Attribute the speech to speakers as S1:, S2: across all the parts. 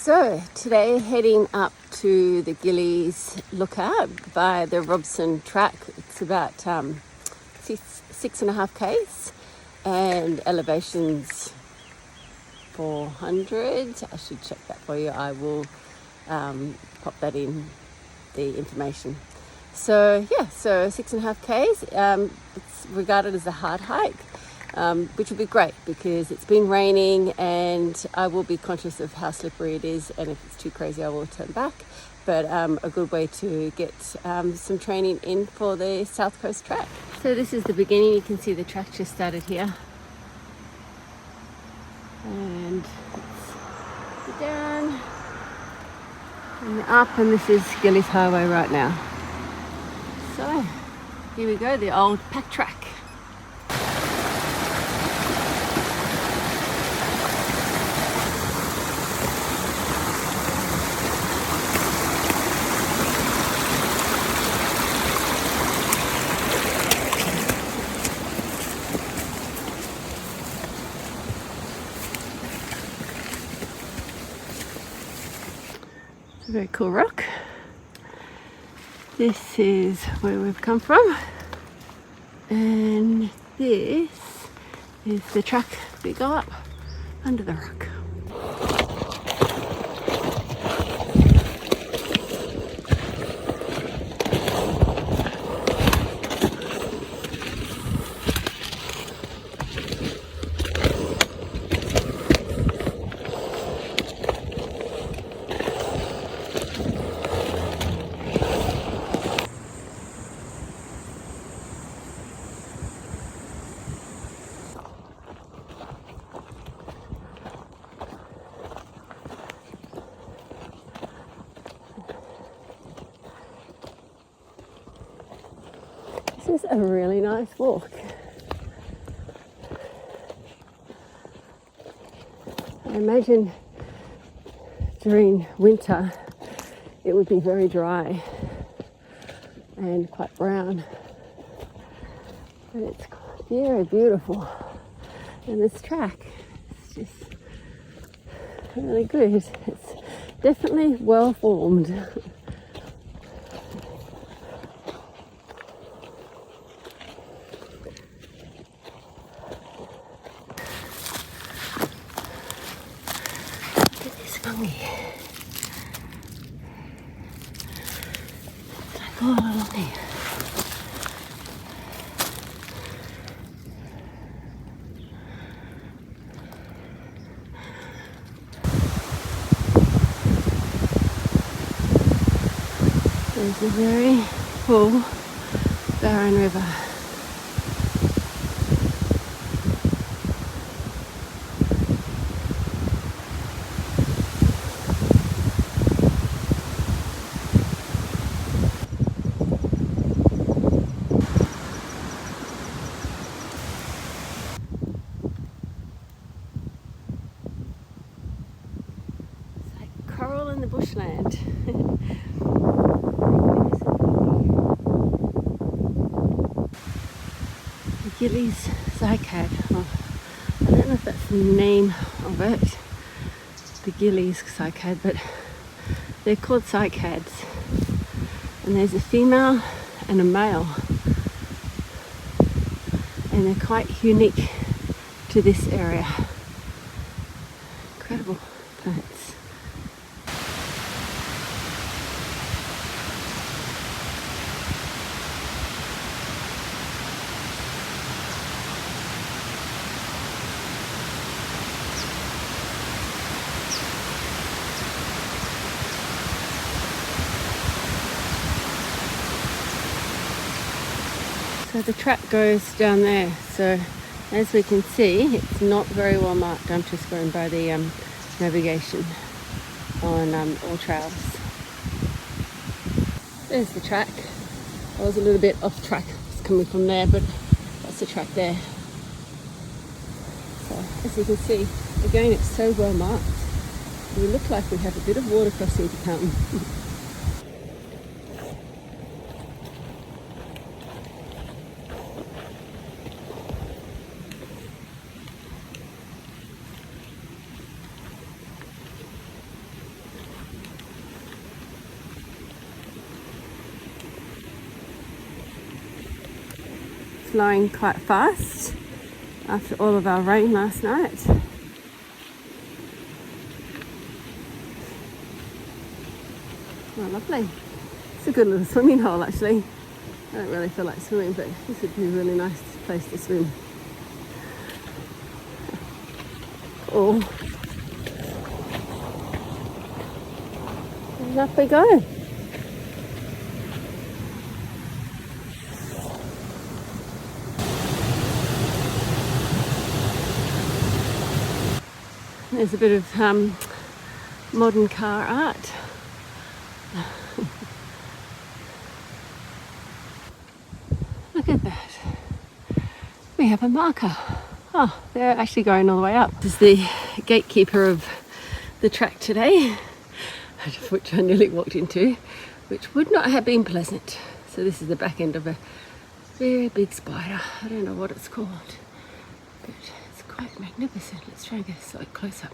S1: So today heading up to the Gillies lookout by the Robson track. It's about 6.5 k's and elevations 400. I should check that for you. I will pop that in the information. So 6.5 k's. It's regarded as a hard hike. Which will be great because it's been raining and I will be conscious of how slippery it is, and if it's too crazy I will turn back, but a good way to get some training in for the South Coast track. So this is the beginning. You can see the track just started here, and it's down and up, and this is Gillies Highway right now. So here we go, the old pack track. A very cool rock. This is where we've come from, and this is the track we go up under the rock. This is a really nice walk. I imagine during winter it would be very dry and quite brown, but it's very beautiful, and this track is just really good. It's definitely well formed. There's a very full barren river. It's like coral in the bushland. Gillies cycad. Oh, I don't know if that's the name of it, the Gillies cycad, but they're called cycads. And there's a female and a male, and they're quite unique to this area. Incredible plants. So the track goes down there, so as we can see it's not very well marked. I'm just going by the navigation on all trails. There's the track. I was a little bit off track, it's coming from there, but that's the track there. So as you can see, again it's so well marked. We look like we have a bit of water crossing to come. flowing quite fast after all of our rain last night. Oh, lovely. It's a good little swimming hole actually. I don't really feel like swimming, but this would be a really nice place to swim. Oh. And up we go. There's a bit of modern car art. Look at that. We have a marker. Oh, they're actually going all the way up. This is the gatekeeper of the track today, which I nearly walked into, which would not have been pleasant. So this is the back end of a very big spider. I don't know what it's called, but it's quite magnificent. Let's try and get a slight close up.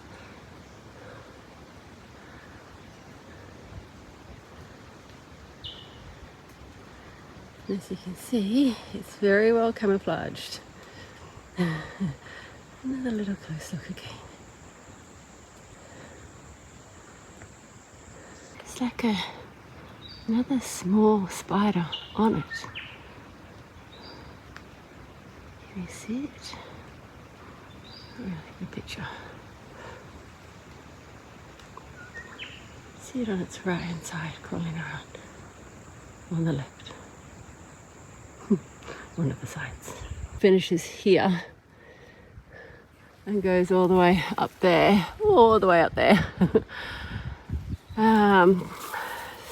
S1: As you can see, it's very well camouflaged. Another little close look again. It's like another small spider on it. Can you see it? Really good picture. See it on its right hand side, crawling around on the left. One of the sides. Finishes here and goes all the way up there, all the way up there.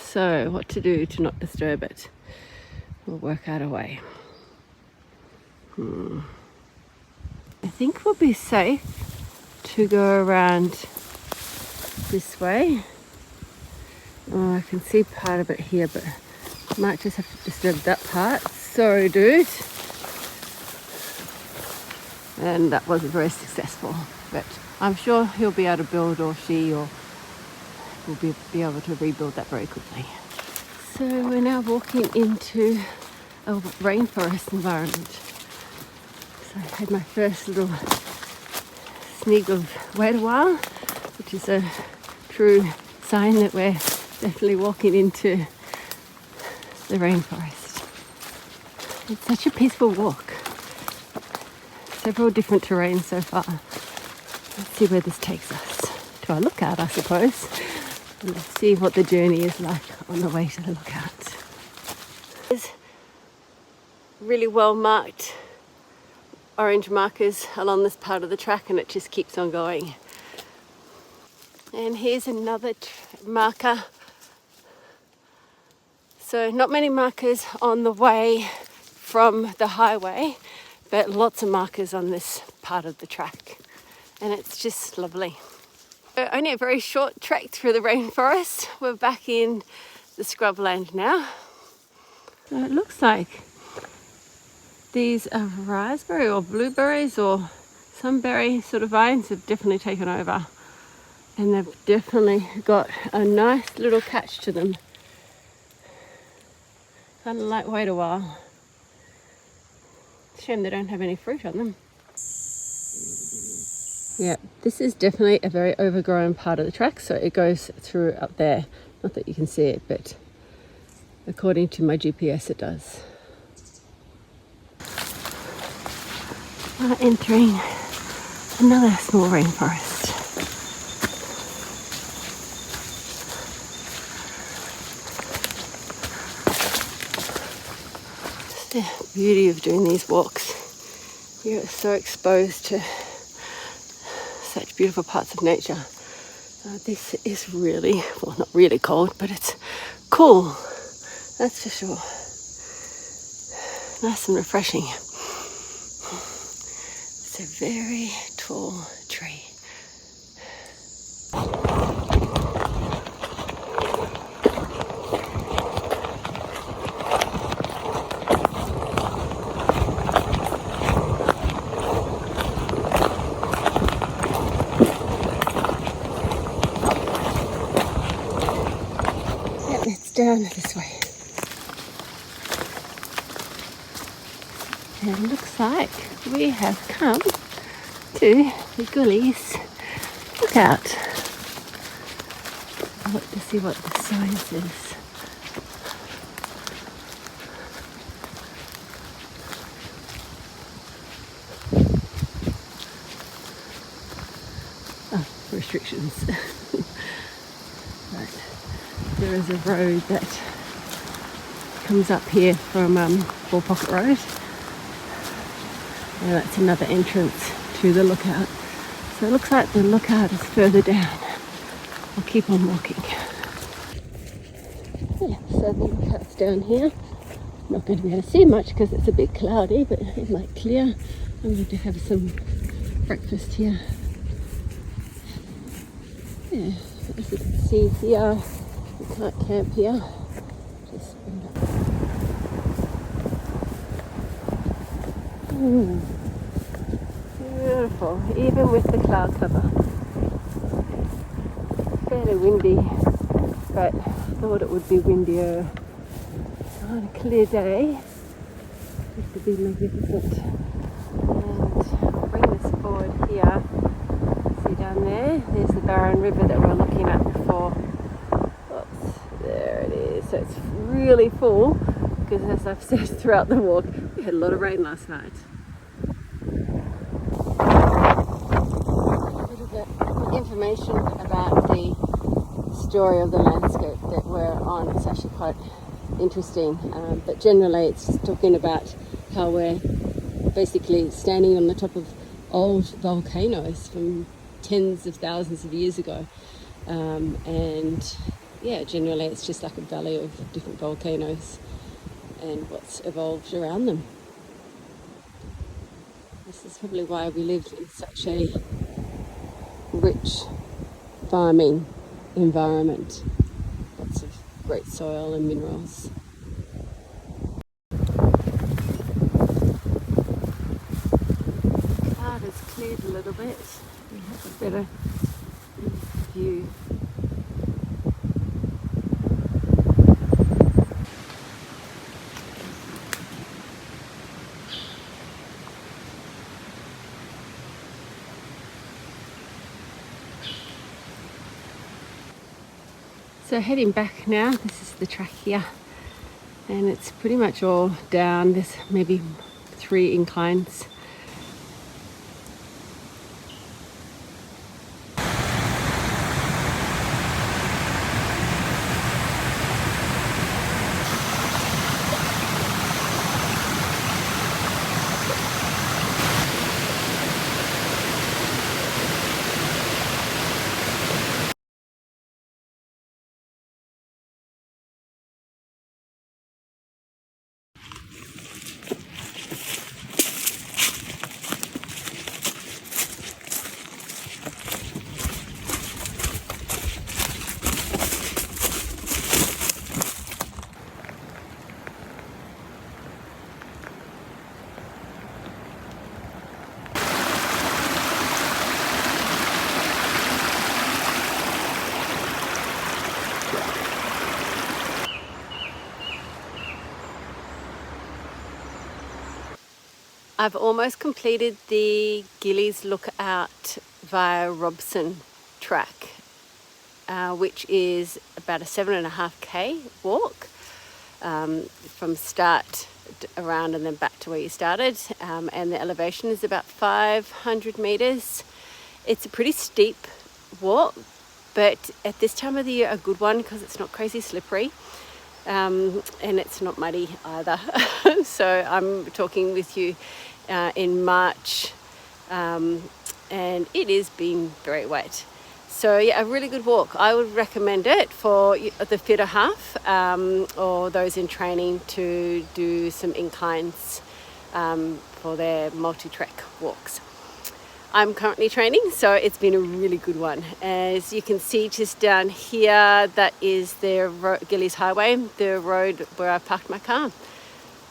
S1: So what to do to not disturb it? We'll work out a way. I think we'll be safe to go around this way. Oh, I can see part of it here, but I might just have to disturb that part. Sorry, dude. And that wasn't very successful, but I'm sure he'll be able to build, or she, or we'll be able to rebuild that very quickly. So we're now walking into a rainforest environment. So I had my first little sneak of wait a while, which is a true sign that we're definitely walking into the rainforest. It's such a peaceful walk. Several different terrains so far. Let's see where this takes us. To our lookout, I suppose. And let's see what the journey is like on the way to the lookout. There's really well marked orange markers along this part of the track, and it just keeps on going. And here's another marker. So not many markers on the way from the highway, but lots of markers on this part of the track, and it's just lovely. So only a very short trek through the rainforest. We're back in the scrubland now. So it looks like these are raspberry or blueberries or some berry sort of vines have definitely taken over, and they've definitely got a nice little catch to them. Kind of like wait a while. Shame they don't have any fruit on them. Yeah, this is definitely a very overgrown part of the track, so it goes through up there. Not that you can see it, but according to my GPS it does. We're entering another small rainforest. The beauty of doing these walks. You're so exposed to such beautiful parts of nature. This is really, well, not really cold, but it's cool, that's for sure. Nice and refreshing. It's a very tall tree. Down this way. And it looks like we have come to the Gillies lookout. I'll look to see what the sign says. Oh, restrictions. Right. There is a road that comes up here from Ball Pocket Road. And that's another entrance to the lookout. So it looks like the lookout is further down. I'll keep on walking. Yeah, so the lookout's down here. Not going to be able to see much because it's a bit cloudy, but it might clear. I'm going to have some breakfast here. Yeah, as you can see here, you can't camp here. Just beautiful, even with the cloud cover. Fairly windy, but I thought it would be windier on a clear day. This would be magnificent. And I'll bring this forward here. See down there, there's the Barron River that we were looking at before. Oops, there it is. So it's really full because, as I've said throughout the walk, we had a lot of rain last night. A little bit of information about the story of the landscape that we're on. It's actually quite interesting, but generally it's just talking about how we're basically standing on the top of old volcanoes from tens of thousands of years ago, and yeah, generally it's just like a valley of different volcanoes and what's evolved around them. This is probably why we live in such a rich farming environment. Lots of great soil and minerals. The cloud has cleared a little bit. We have a better view. So heading back now, this is the track here, and it's pretty much all down. There's maybe 3 inclines. I've almost completed the Gillies lookout via Robson track, which is about a 7.5k walk from start around and then back to where you started, and the elevation is about 500 meters. It's a pretty steep walk, but at this time of the year a good one because it's not crazy slippery, and it's not muddy either. So I'm talking with you in March, and it is being very wet. So yeah, a really good walk. I would recommend it for the fitter half, or those in training to do some inclines for their multi-trek walks. I'm currently training, so it's been a really good one. As you can see just down here, that is the Gillies Highway, the road where I parked my car.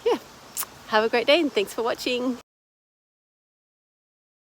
S1: Yeah, have a great day and thanks for watching.